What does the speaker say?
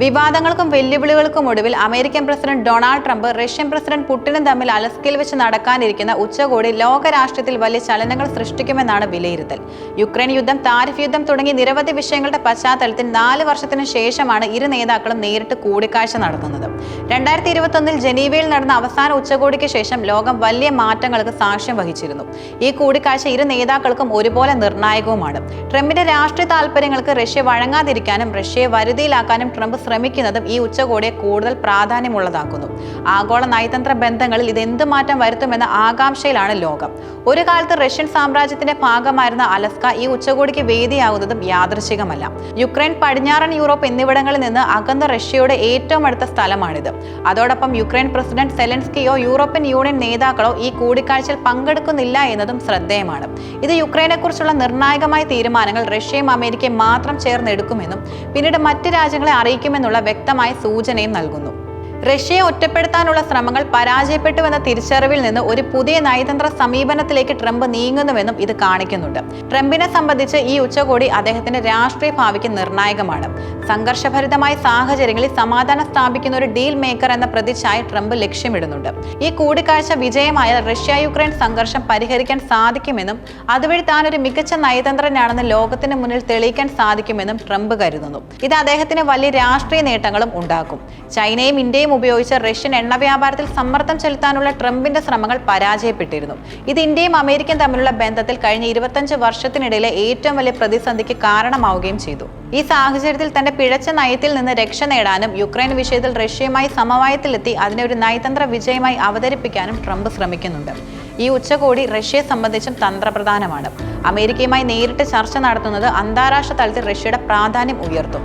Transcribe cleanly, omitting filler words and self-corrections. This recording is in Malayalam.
വിവാദങ്ങൾക്കും വെല്ലുവിളികൾക്കും ഒടുവിൽ American president Donald Trump Russian president പുടിനും തമ്മിൽ അലസ്കയിൽ വെച്ച് നടക്കാനിരിക്കുന്ന ഉച്ചകോടി ലോകരാഷ്ട്രീയത്തിൽ വലിയ ചലനങ്ങൾ സൃഷ്ടിക്കുമെന്നാണ് വിലയിരുത്തൽ. യുക്രൈൻ യുദ്ധം, താരിഫ് യുദ്ധം തുടങ്ങി നിരവധി വിഷയങ്ങളുടെ പശ്ചാത്തലത്തിൽ 4 വർഷത്തിനു ശേഷമാണ് ഇരു നേതാക്കളും നേരിട്ട് കൂടിക്കാഴ്ച നടത്തുന്നത്. 2021 ജനീവയിൽ നടന്ന അവസാന ഉച്ചകോടിക്ക് ശേഷം ലോകം വലിയ മാറ്റങ്ങൾക്ക് സാക്ഷ്യം വഹിച്ചിരുന്നു. ഈ കൂടിക്കാഴ്ച ഇരു നേതാക്കൾക്കും ഒരുപോലെ നിർണായകവുമാണ്. ട്രംപിന്റെ രാഷ്ട്രീയ താൽപര്യങ്ങൾക്ക് റഷ്യ വഴങ്ങാതിരിക്കാനും റഷ്യയെ വരുതിയിലാക്കാനും ട്രംപ് ശ്രമിക്കുന്നതും ഈ ഉച്ചകോടിയെ കൂടുതൽ പ്രാധാന്യമുള്ളതാക്കുന്നു. ആഗോള നയതന്ത്ര ബന്ധങ്ങളിൽ ഇത് എന്ത് മാറ്റം വരുത്തുമെന്ന ആകാംക്ഷയിലാണ് ലോകം. ഒരു കാലത്ത് റഷ്യൻ സാമ്രാജ്യത്തിന്റെ ഭാഗമായിരുന്ന അലസ്ക ഈ ഉച്ചകോടിക്ക് വേദിയാകുന്നതും യാദൃശ്ചികമല്ല. യുക്രൈൻ, പടിഞ്ഞാറൻ യൂറോപ്പ് എന്നിവിടങ്ങളിൽ നിന്ന് അകന്ന റഷ്യയുടെ ഏറ്റവും അടുത്ത സ്ഥലമാണിത്. അതോടൊപ്പം യുക്രൈൻ പ്രസിഡന്റ് സെലൻസ്കിയോ യൂറോപ്യൻ യൂണിയൻ നേതാക്കളോ ഈ കൂടിക്കാഴ്ചയിൽ പങ്കെടുക്കുന്നില്ല എന്നതും ശ്രദ്ധേയമാണ്. ഇത് യുക്രൈനെക്കുറിച്ചുള്ള നിർണായകമായ തീരുമാനങ്ങൾ റഷ്യയും അമേരിക്കയും മാത്രം ചേർന്നെടുക്കുമെന്നും പിന്നീട് മറ്റ് രാജ്യങ്ങളെ അറിയിക്കുമെന്നുള്ള വ്യക്തമായ സൂചനയും നൽകുന്നു. റഷ്യയെ ഒറ്റപ്പെടുത്താനുള്ള ശ്രമങ്ങൾ പരാജയപ്പെട്ടുവെന്ന തിരിച്ചറിവിൽ നിന്ന് ഒരു പുതിയ നയതന്ത്ര സമീപനത്തിലേക്ക് ട്രംപ് നീങ്ങുന്നുവെന്നും ഇത് കാണിക്കുന്നുണ്ട്. ട്രംപിനെ സംബന്ധിച്ച് ഈ ഉച്ചകോടി അദ്ദേഹത്തിന്റെ രാഷ്ട്രീയ ഭാവിക്ക് നിർണായകമാണ്. സംഘർഷഭരിതമായ സാഹചര്യങ്ങളിൽ സമാധാനം സ്ഥാപിക്കുന്ന ഒരു ഡീൽ മേക്കർ എന്ന പ്രതിച്ഛായ ട്രംപ് ലക്ഷ്യമിടുന്നുണ്ട്. ഈ കൂടിക്കാഴ്ച വിജയമായാൽ റഷ്യ യുക്രൈൻ സംഘർഷം പരിഹരിക്കാൻ സാധിക്കുമെന്നും അതുവഴി താൻ ഒരു മികച്ച നയതന്ത്രജ്ഞനാണെന്ന് ലോകത്തിന് മുന്നിൽ തെളിയിക്കാൻ സാധിക്കുമെന്നും ട്രംപ് കരുതുന്നു. ഇത് അദ്ദേഹത്തിന് വലിയ രാഷ്ട്രീയ നേട്ടങ്ങളും ഉണ്ടാക്കും. ചൈനയും ഇന്ത്യയും ഉപയോഗിച്ച് റഷ്യൻ എണ്ണ വ്യാപാരത്തിൽ സമ്മർദ്ദം ചെലുത്താനുള്ള ട്രംപിന്റെ ശ്രമങ്ങൾ പരാജയപ്പെട്ടിരുന്നു. ഇത് ഇന്ത്യയും അമേരിക്കയും തമ്മിലുള്ള ബന്ധത്തിൽ കഴിഞ്ഞ 25 വർഷത്തിനിടയിലെ ഏറ്റവും വലിയ പ്രതിസന്ധിക്ക് കാരണമാവുകയും ചെയ്തു. ഈ സാഹചര്യത്തിൽ തന്റെ പിഴച്ച നയത്തിൽ നിന്ന് രക്ഷ നേടാനും യുക്രൈൻ വിഷയത്തിൽ റഷ്യയുമായി സമവായത്തിലെത്തി അതിനെ ഒരു നയതന്ത്ര വിജയമായി അവതരിപ്പിക്കാനും ട്രംപ് ശ്രമിക്കുന്നുണ്ട്. ഈ ഉച്ചകോടി റഷ്യയെ സംബന്ധിച്ചും തന്ത്രപ്രധാനമാണ്. അമേരിക്കയുമായി നേരിട്ട് ചർച്ച നടത്തുന്നത് അന്താരാഷ്ട്ര തലത്തിൽ റഷ്യയുടെ പ്രാധാന്യം ഉയർത്തും.